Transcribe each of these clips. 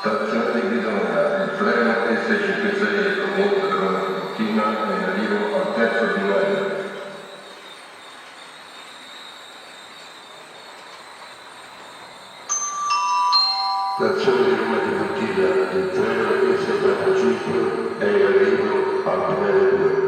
Stazione di Guidonia, il treno S56 proveniente dalla Cortina è in arrivo al terzo binario. Stazione di Roma di Cortina, il treno S45 è in arrivo al binario 2.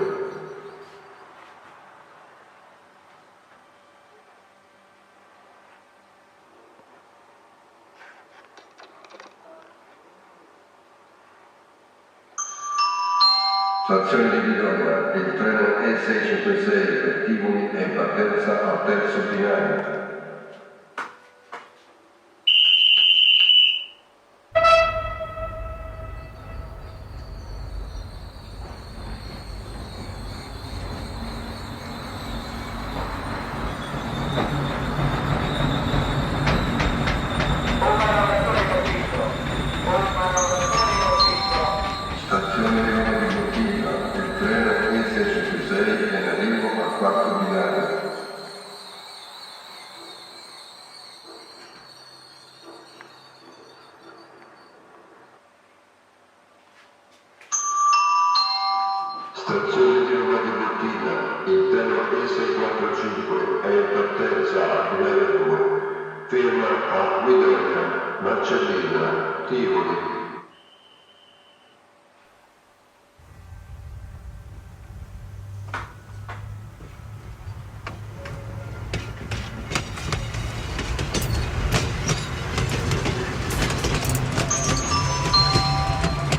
Stazione di Guidonia, il treno E656 per Tivoli è in partenza al terzo binario. Stazione di Roma di Cortina, il treno E656 è in arrivo al quarto binario. Stazione di Roma di Cortina, il treno E645 è in partenza al binario 2, ferma a Guidonia, Marcellina, Tivoli.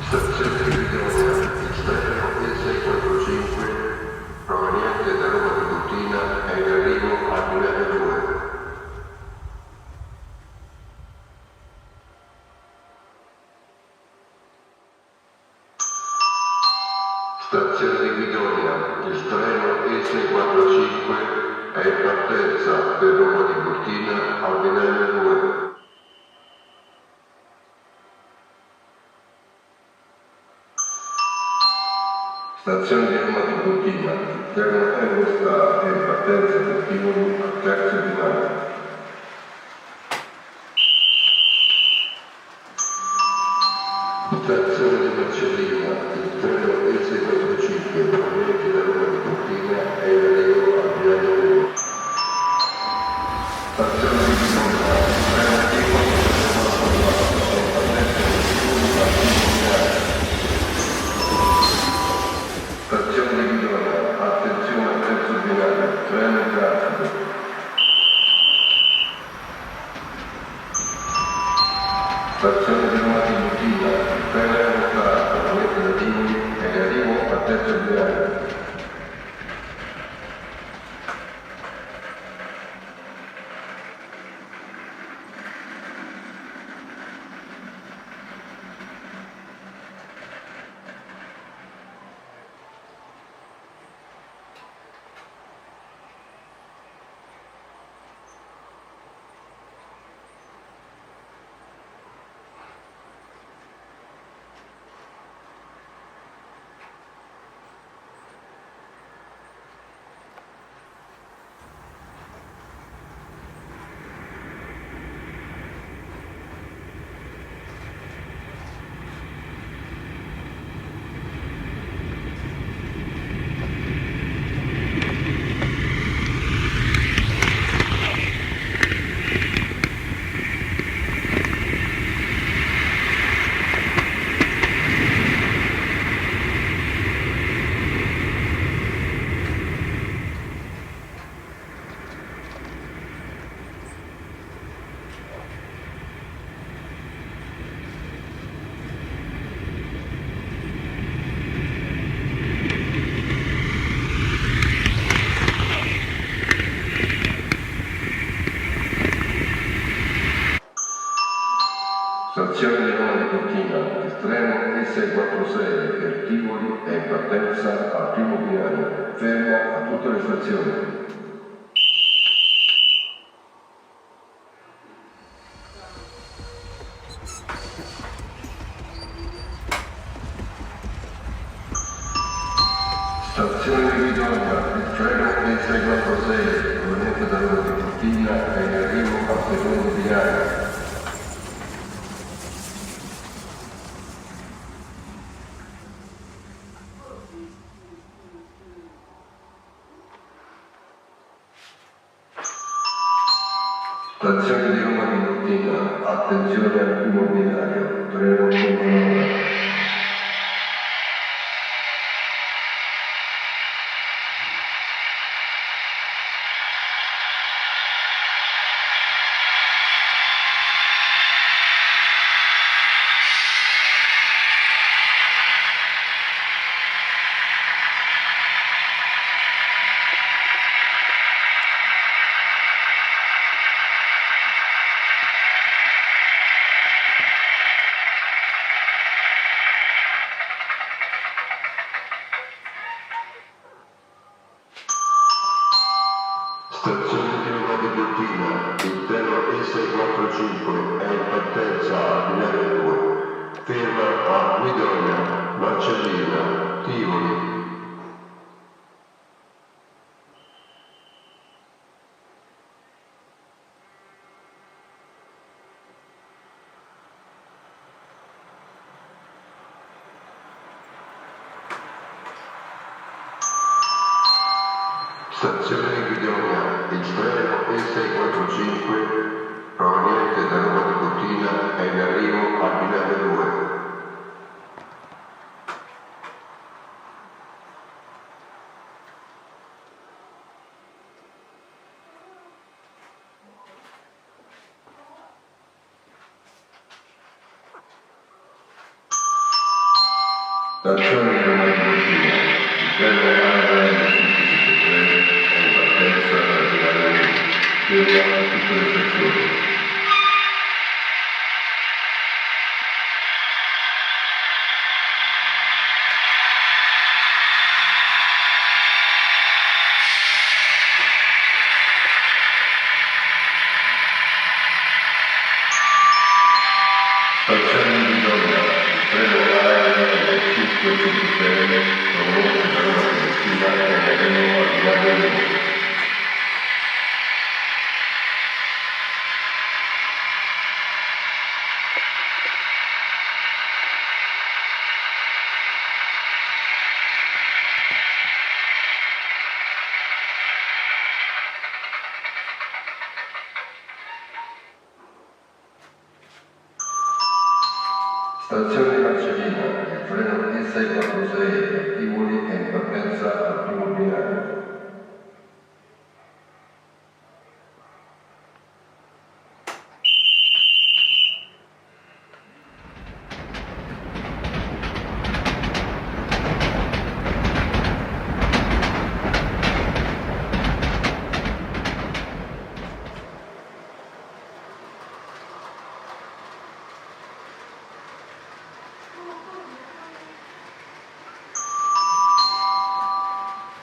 Stazione di Guidonia, il treno E645 proveniente da Roma di Cortina è in arrivo al binario 2. Stazione di Guidonia, il treno E645 è in partenza per Roma di Cortina al binario 2. Stazione di Roma di Cortina, il treno Eurostar è in partenza per Tivoli al terzo binario. Stazione di Marcellina, il treno E645 proveniente da Roma di Cortina è in arrivo al binario 1. Stazione di Guidonia, il treno Tivoli è in partenza per Tivoli al primo binario. Stazione di Guidonia, attenzione al terzo binario, treno in transito. Stazione di Roma di Cortina, il treno Eurostar proveniente da Tivoli è in arrivo al terzo binario. Stazione di Roma di Cortina, il treno E646 per Tivoli è in partenza al primo binario, fermo a tutte le stazioni. Stazione di Guidonia, il treno E646 proveniente da Roma di Cortina è in arrivo al secondo binario. Stazione di Roma di Cortina, attenzione al primo binario, treno Comanova. Stazione di Roma di Cortina, il treno E645 è in partenza al binario 2, ferma a Guidonia, Marcellina, Tivoli. Stazione di Guidonia, il treno E645 proveniente da Roma di Cortina è in arrivo al binario 2. Stazione di Roma di Cortina, il treno ARN-573 è in partenza dal binario 1, ferma a tutte le stazioni. Stazione di Guidonia, il treno ARN-573 proveniente da Roma di Cortina è in arrivo al binario 1. Stazione di Marcellina, il treno E646 a Tivoli è in partenza al primo binario.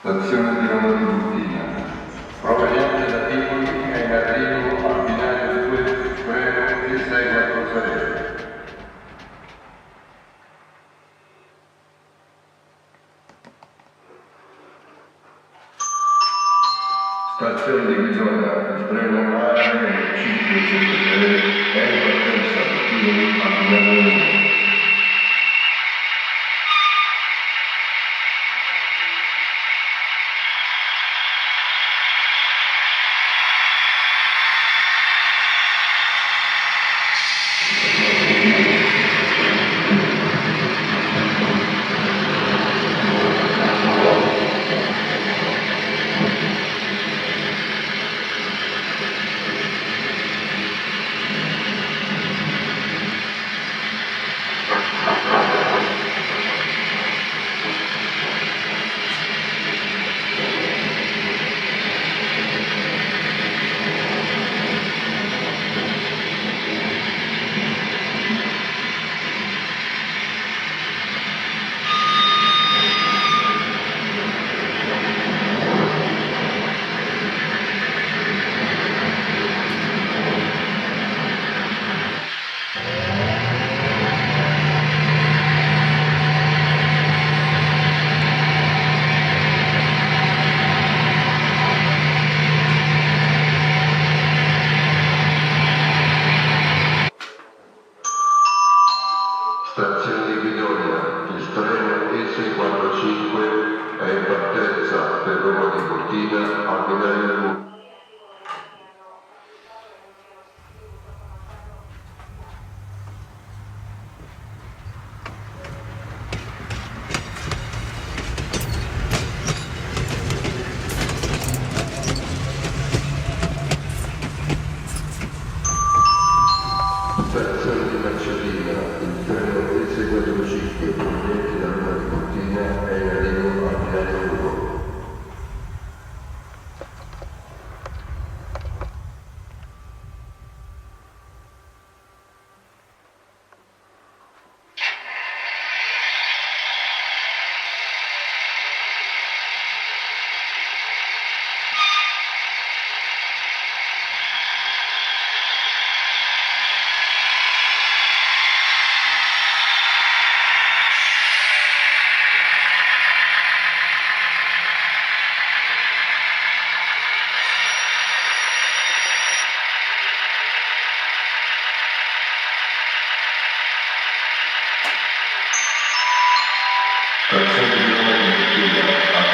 Stazione di Roma di Cortina, proveniente da Tivoli è in arrivo al binario 2, treno E646. Stazione di Guidonia, il treno ARN-573 è in partenza da Tivoli al binario 1. Stazione di Guidonia, il treno E645 è in partenza per Roma di Cortina al binario 1.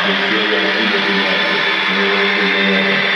attenzione al primo binario, treno di Manova.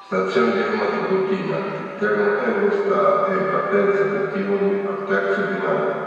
Stazione di Roma Tiburtina, treno Eurostar è in partenza per Tivoli al terzo binario.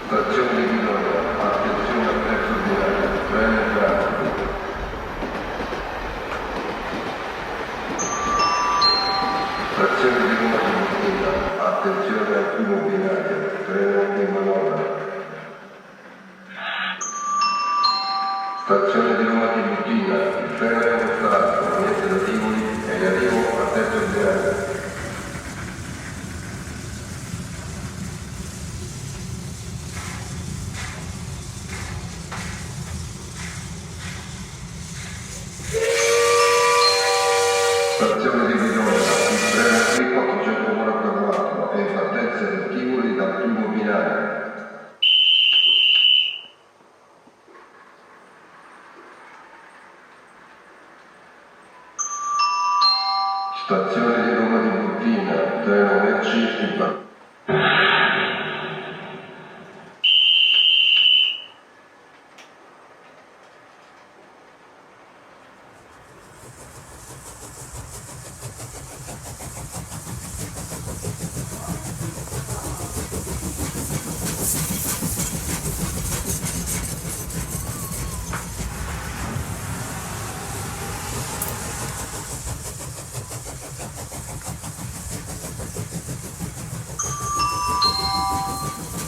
Stazione di Minora, attenzione al terzo binario, treno in transito. Stazione di Roma Tiburtina, attenzione al primo binario, treno in manovra. Stazione di Roma Tiburtina, il treno è mostrato, proveniente da Tivoli e in arrivo al terzo binario. Stazione di Minora, il treno E444 è in partenza per Tivoli dal primo binario. Stazione di Roma Tiburtina, treno merci in partenza.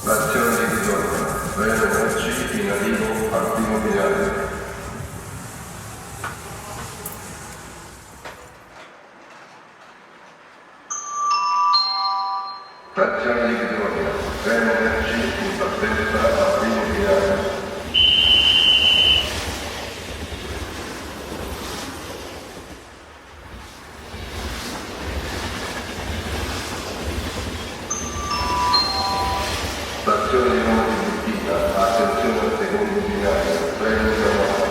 Stazione di Bisogna, treno merci in arrivo al primo binario. Stazione di Bisogna, treno merci in partenza al primo binario. Stazione di Roma Tiburtina, attenzione al secondo binario, treno in manovra.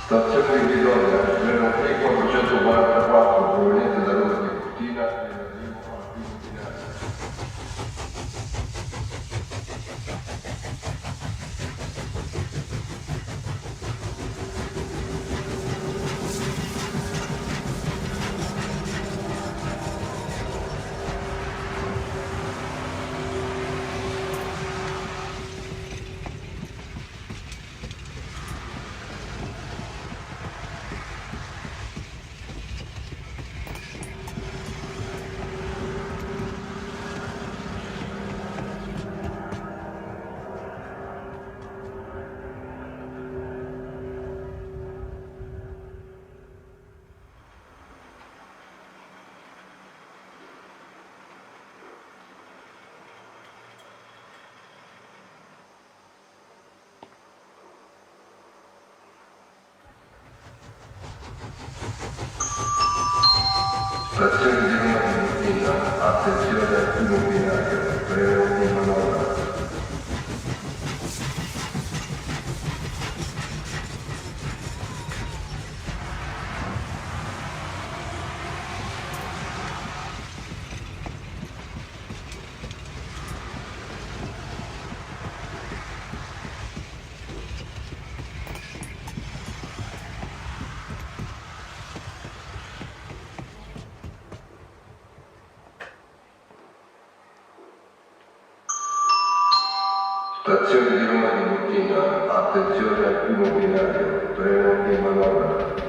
Stazione di Bisogna, treno E444 proveniente da Roma Tiburtina e in arrivo al primo binario. Stazione di Roma Tiburtina, attenzione al primo binario, treno in manovra. Stazione di Roma Tiburtina, attenzione al primo binario, treno in manovra.